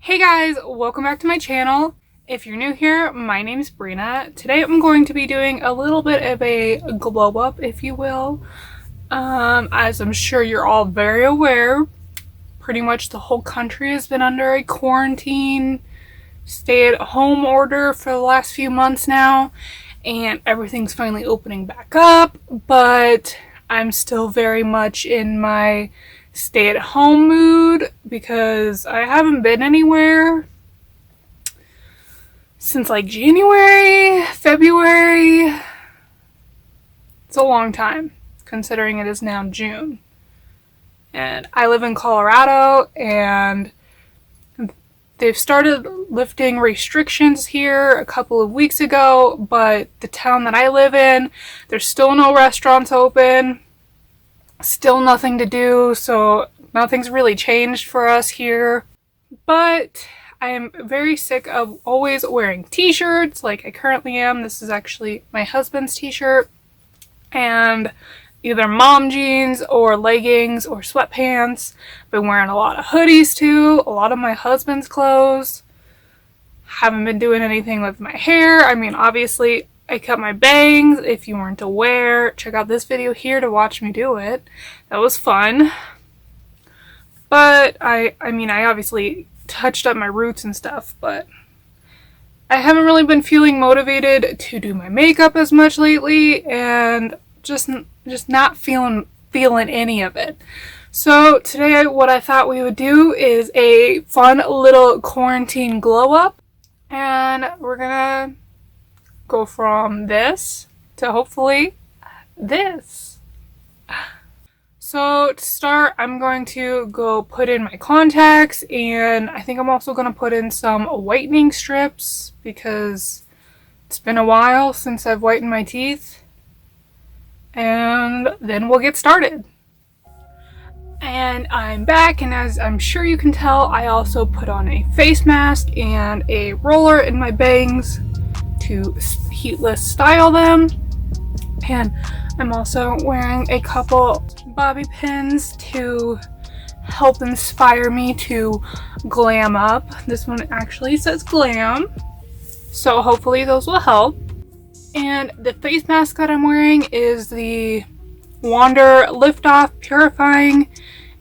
Hey guys, welcome back to my channel. If you're new here, my name's Brina. Today I'm going to be doing a little bit of a glow up, if you will. As I'm sure you're all very aware, pretty much the whole country has been under a quarantine, stay-at-home order for the last few months now, and everything's finally opening back up, but I'm still very much in my stay-at-home mood because I haven't been anywhere since like January, February. It's a long time considering it is now June. And I live in Colorado and they've started lifting restrictions here a couple of weeks ago, but the town that I live in, there's still no restaurants open. Still nothing to do, so nothing's really changed for us here. But I am very sick of always wearing t-shirts like I currently am. This is actually my husband's t-shirt. And either mom jeans or leggings or sweatpants. Been wearing a lot of hoodies too, a lot of my husband's clothes. Haven't been doing anything with my hair. I mean, obviously, I cut my bangs. If you weren't aware, check out this video here to watch me do it. That was fun. But I mean, I obviously touched up my roots and stuff, but I haven't really been feeling motivated to do my makeup as much lately, and just not feeling any of it. So today what I thought we would do is a fun little quarantine glow up, and we're gonna go from this to hopefully this. So to start, I'm going to go put in my contacts, and I think I'm also going to put in some whitening strips because it's been a while since I've whitened my teeth. And then we'll get started. And I'm back, and as I'm sure you can tell, I also put on a face mask and a roller in my bangs to heatless style them. And I'm also wearing a couple bobby pins to help inspire me to glam up. This one actually says glam, so hopefully those will help. And the face mask that I'm wearing is the Wander Lift Off Purifying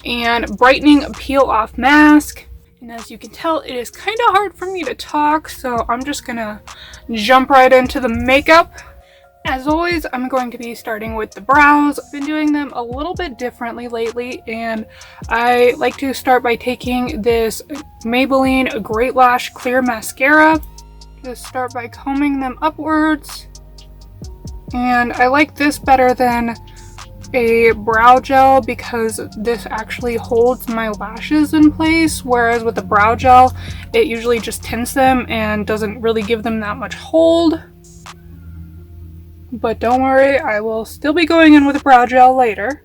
and Brightening Peel Off Mask. And as you can tell, it is kind of hard for me to talk, so I'm just gonna jump right into the makeup. As always, I'm going to be starting with the brows. I've been doing them a little bit differently lately, and I like to start by taking this Maybelline Great Lash Clear Mascara. Just start by combing them upwards. And I like this better than a brow gel because this actually holds my lashes in place, whereas with the brow gel it usually just tints them and doesn't really give them that much hold. But don't worry, I will still be going in with a brow gel later.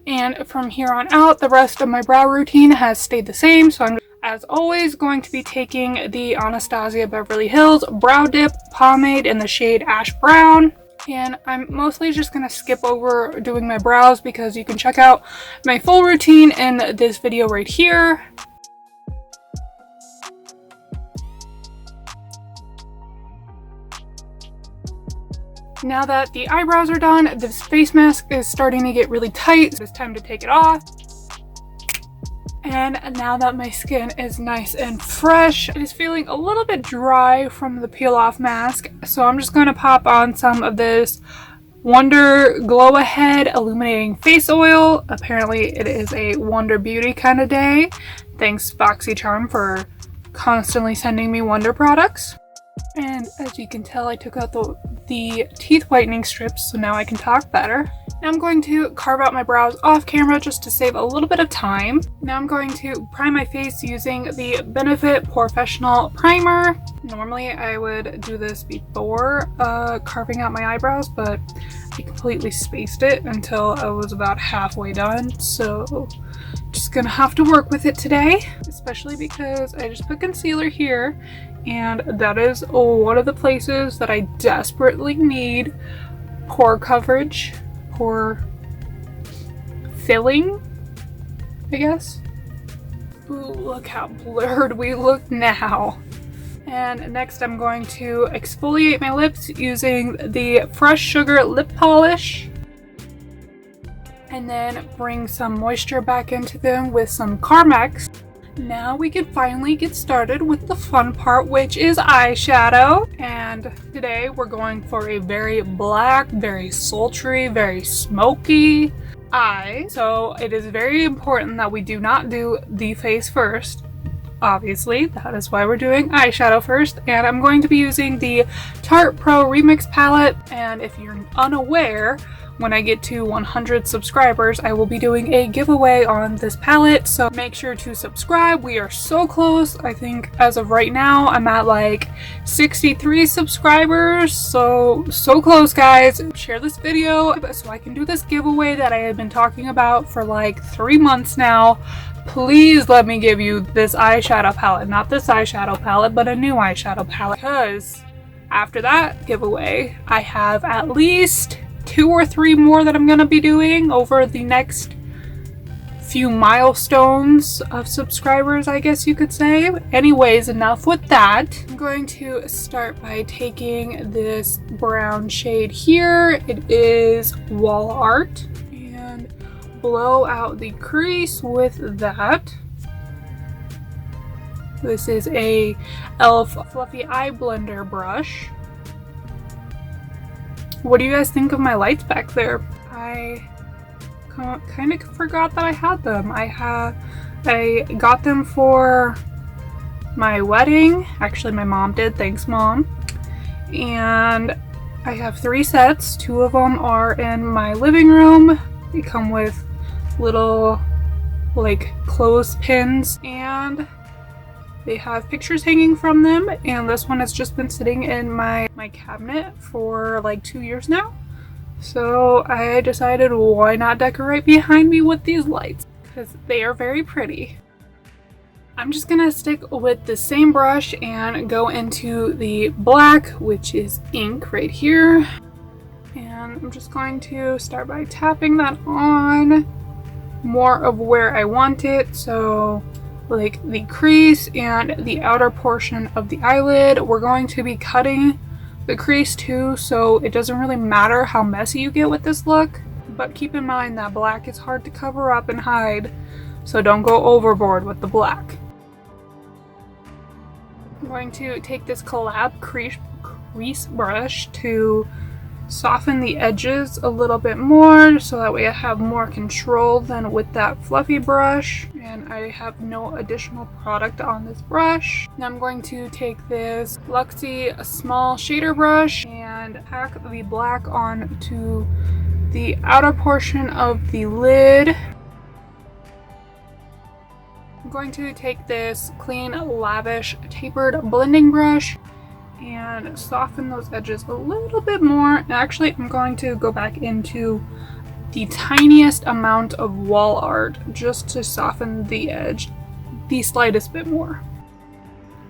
And from here on out, the rest of my brow routine has stayed the same, so I'm as always going to be taking the Anastasia Beverly Hills Brow Dip Pomade in the shade Ash Brown. And I'm mostly just going to skip over doing my brows because you can check out my full routine in this video right here. Now that the eyebrows are done, this face mask is starting to get really tight, so it's time to take it off. And now that my skin is nice and fresh, it is feeling a little bit dry from the peel off mask, so I'm just going to pop on some of this Wonder Glow Ahead Illuminating Face Oil. Apparently it is a Wonder Beauty kind of day. Thanks BoxyCharm for constantly sending me Wonder products. And as you can tell, I took out the teeth whitening strips, so now I can talk better. Now I'm going to carve out my brows off camera just to save a little bit of time. Now I'm going to prime my face using the Benefit Professional Primer. Normally I would do this before carving out my eyebrows, but I completely spaced it until I was about halfway done, so just gonna have to work with it today, especially because I just put concealer here, and that is one of the places that I desperately need pore coverage, pore filling, I guess. Ooh, look how blurred we look now. And next I'm going to exfoliate my lips using the Fresh Sugar lip polish. And then bring some moisture back into them with some Carmex. Now we can finally get started with the fun part, which is eyeshadow. And today we're going for a very black, very sultry, very smoky eye. So it is very important that we do not do the face first. Obviously, that is why we're doing eyeshadow first. And I'm going to be using the Tarte Pro Remix palette. And if you're unaware, when I get to 100 subscribers, I will be doing a giveaway on this palette, so make sure to subscribe. We are so close. I think as of right now, I'm at like 63 subscribers, so close, guys. Share this video so I can do this giveaway that I have been talking about for like 3 months now. Please let me give you this eyeshadow palette. Not this eyeshadow palette, but a new eyeshadow palette, because after that giveaway, I have at least 2 or 3 more that I'm going to be doing over the next few milestones of subscribers, I guess you could say. Anyways, enough with that. I'm going to start by taking this brown shade here. It is Wall Art, and blow out the crease with that. This is a e.l.f. Fluffy Eye Blender brush. What do you guys think of my lights back there? I kind of forgot that I had them. I got them for my wedding. Actually, my mom did. Thanks, Mom. And I have 3 sets. 2 of them are in my living room. They come with little like clothespins, and they have pictures hanging from them, and this one has just been sitting in my cabinet for like 2 years now. So I decided, why not decorate behind me with these lights, because they are very pretty. I'm just gonna stick with the same brush and go into the black, which is ink right here. And I'm just going to start by tapping that on more of where I want it. So like the crease and the outer portion of the eyelid. We're going to be cutting the crease too, so it doesn't really matter how messy you get with this look, but keep in mind that black is hard to cover up and hide, so don't go overboard with the black. I'm going to take this collab crease brush to soften the edges a little bit more, so that way I have more control than with that fluffy brush, and I have no additional product on this brush. Now I'm going to take this Luxie small shader brush and pack the black onto the outer portion of the lid. I'm going to take this clean, lavish, tapered blending brush and soften those edges a little bit more. And actually, I'm going to go back into the tiniest amount of wall art just to soften the edge the slightest bit more.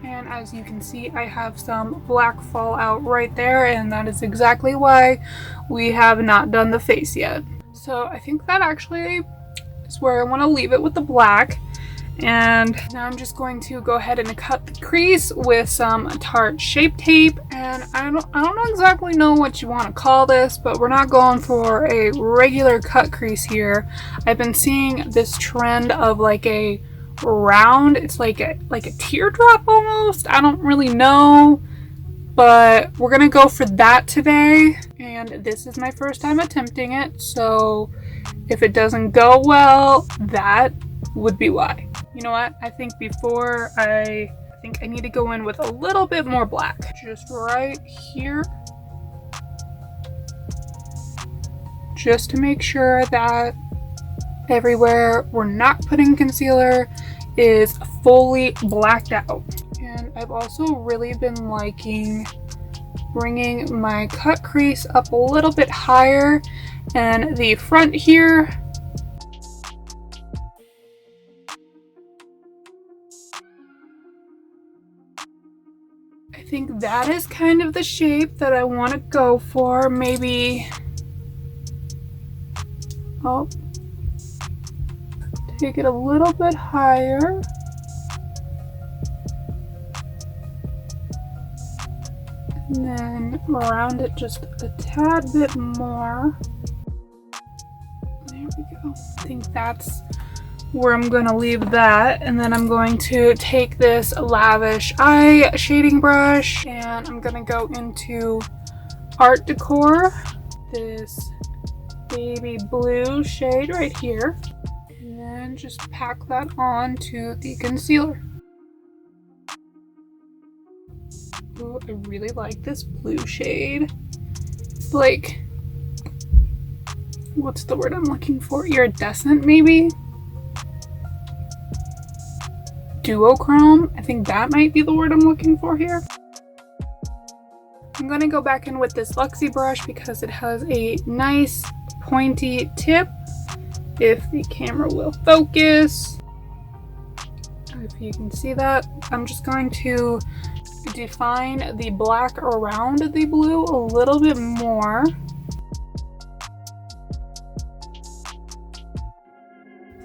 And as you can see, I have some black fallout right there, and that is exactly why we have not done the face yet. So I think that actually is where I want to leave it with the black. And now I'm just going to go ahead and cut the crease with some Tarte Shape Tape. And I don't exactly know what you want to call this, but we're not going for a regular cut crease here. I've been seeing this trend of like a round, it's like a teardrop almost. I don't really know, but we're gonna go for that today. And this is my first time attempting it, so if it doesn't go well, that would be why. You know what? I think I need to go in with a little bit more black. Just right here. Just to make sure that everywhere we're not putting concealer is fully blacked out. And I've also really been liking bringing my cut crease up a little bit higher and the front here. I think that is kind of the shape that I want to go for. Maybe, oh, take it a little bit higher. And then round it just a tad bit more. There we go. I think that's where I'm going to leave that. And then I'm going to take this Lavish eye shading brush and I'm going to go into Art Decor, this baby blue shade right here, and then just pack that on to the concealer. Ooh, I really like this blue shade. It's like, what's the word I'm looking for? Iridescent, maybe? Duochrome? I think that might be the word I'm looking for here. I'm gonna go back in with this Luxie brush because it has a nice pointy tip, if the camera will focus. If you can see that, I'm just going to define the black around the blue a little bit more.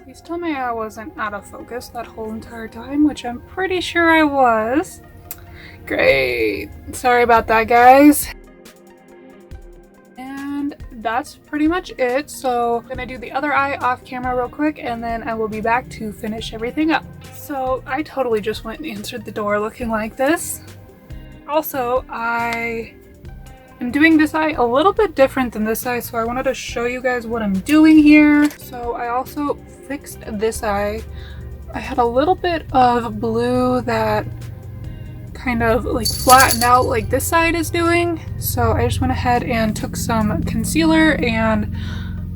Please tell me I wasn't out of focus that whole entire time, which I'm pretty sure I was. Great. Sorry about that, guys. And that's pretty much it. So I'm gonna do the other eye off camera real quick and then I will be back to finish everything up. So I totally just went and answered the door looking like this. Also, I am doing this eye a little bit different than this eye, so I wanted to show you guys what I'm doing here. So I also fixed this eye. I had a little bit of blue that kind of like flattened out like this side is doing. So I just went ahead and took some concealer and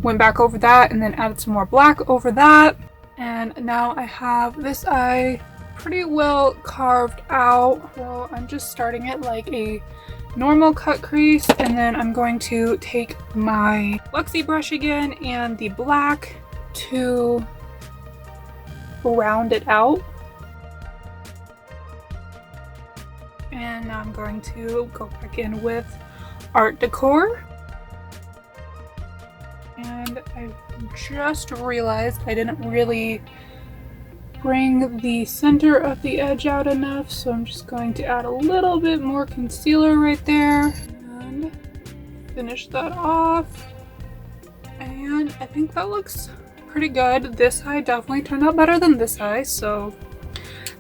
went back over that and then added some more black over that. And now I have this eye pretty well carved out. So I'm just starting it like a normal cut crease and then I'm going to take my Luxie brush again and the black to round it out. And now I'm going to go back in with Art Decor. And I just realized I didn't really bring the center of the edge out enough, so I'm just going to add a little bit more concealer right there and finish that off. And I think that looks pretty good. This eye definitely turned out better than this eye, so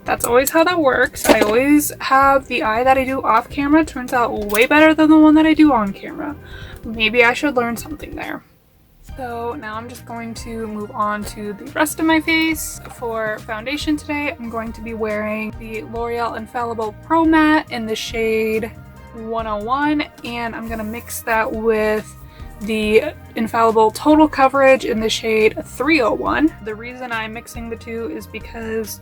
that's always how that works. I always have the eye that I do off camera turns out way better than the one that I do on camera. Maybe I should learn something there. So now I'm just going to move on to the rest of my face. For foundation today, I'm going to be wearing the L'Oreal Infallible Pro Matte in the shade 101, and I'm going to mix that with the Infallible Total Coverage in the shade 301. The reason I'm mixing the two is because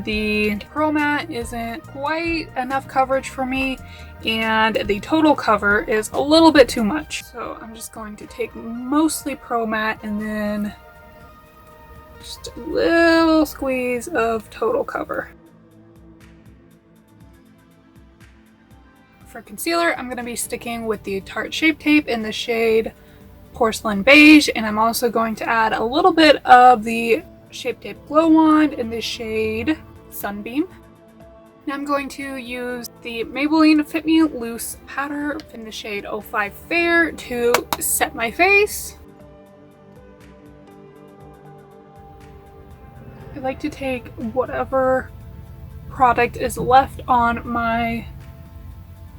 the Pro Matte isn't quite enough coverage for me and the Total Cover is a little bit too much. So I'm just going to take mostly Pro Matte and then just a little squeeze of Total Cover. For concealer, I'm going to be sticking with the Tarte Shape Tape in the shade Porcelain Beige, and I'm also going to add a little bit of the Shape Tape Glow Wand in the shade Sunbeam. Now I'm going to use the Maybelline Fit Me Loose Powder in the shade 05 Fair to set my face. I like to take whatever product is left on my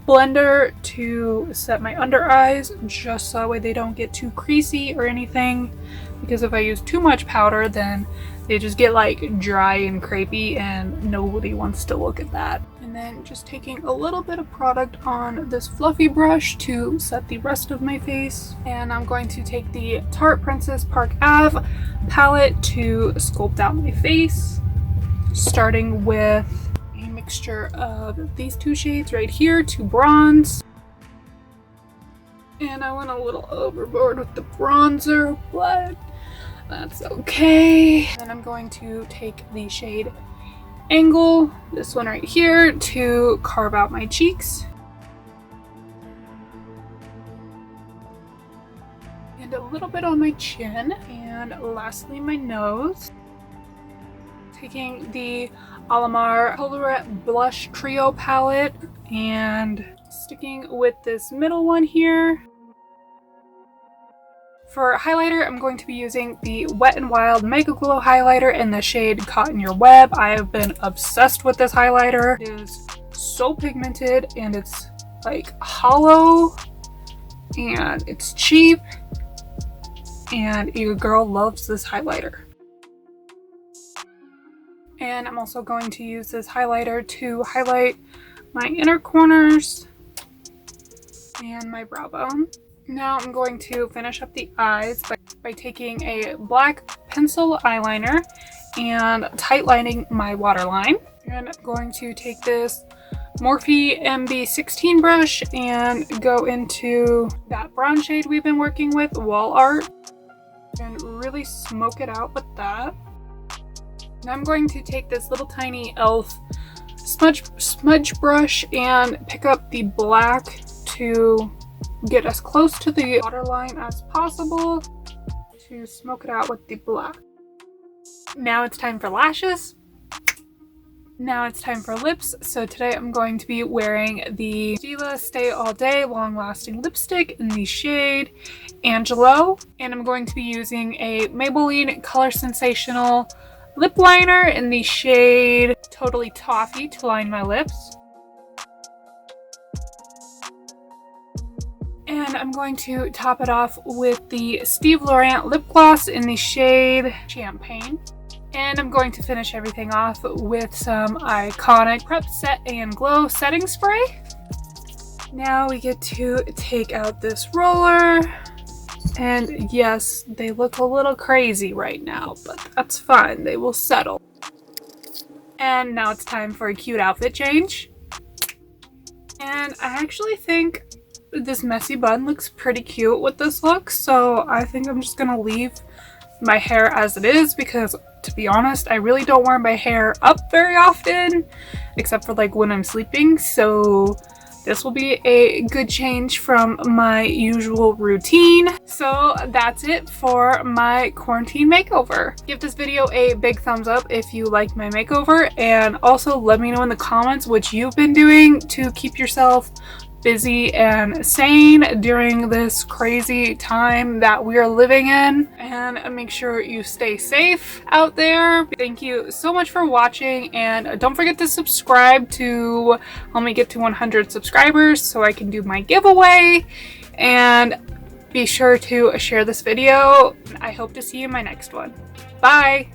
blender to set my under eyes, just so that way they don't get too creasy or anything, because if I use too much powder then they just get like dry and crepey and nobody wants to look at that. And then just taking a little bit of product on this fluffy brush to set the rest of my face, and I'm going to take the Tarte Princess Park Ave palette to sculpt out my face, starting with a mixture of these two shades right here to bronze. And I went a little overboard with the bronzer, but that's okay. And I'm going to take the shade Angle, this one right here, to carve out my cheeks. And a little bit on my chin. And lastly, my nose. Taking the Alamar Colorette Blush Trio palette And sticking with this middle one here. For highlighter, I'm going to be using the Wet n Wild Mega Glow highlighter in the shade Caught in Your Web. I have been obsessed with this highlighter. It is so pigmented and it's like hollow and it's cheap and your girl loves this highlighter. And I'm also going to use this highlighter to highlight my inner corners and my brow bone. Now I'm going to finish up the eyes by taking a black pencil eyeliner and tightlining my waterline. And I'm going to take this Morphe MB16 brush and go into that brown shade we've been working with, Wall Art, and really smoke it out with that. Now I'm going to take this little tiny e.l.f. smudge brush and pick up the black to get as close to the waterline as possible to smoke it out with the black. Now it's time for lashes. Now it's time for lips. So today I'm going to be wearing the Stila Stay All Day Long Lasting Lipstick in the shade Angelo. And I'm going to be using a Maybelline Color Sensational lip liner in the shade Totally Toffee to line my lips. And I'm going to top it off with the Steve Laurent lip gloss in the shade Champagne. And I'm going to finish everything off with some iconic Prep Set and Glow setting spray. Now we get to take out this roller. And yes, they look a little crazy right now, but that's fine. They will settle. And now it's time for a cute outfit change. And I actually think this messy bun looks pretty cute with this look, so I think I'm just gonna leave my hair as it is because, to be honest, I really don't wear my hair up very often except for like when I'm sleeping, so this will be a good change from my usual routine. So that's it for my quarantine makeover. Give this video a big thumbs up if you like my makeover, and also let me know in the comments what you've been doing to keep yourself busy and sane during this crazy time that we are living in, and make sure you stay safe out there. Thank you so much for watching, and don't forget to subscribe to help me get to 100 subscribers so I can do my giveaway, and be sure to share this video. I hope to see you in my next one. Bye!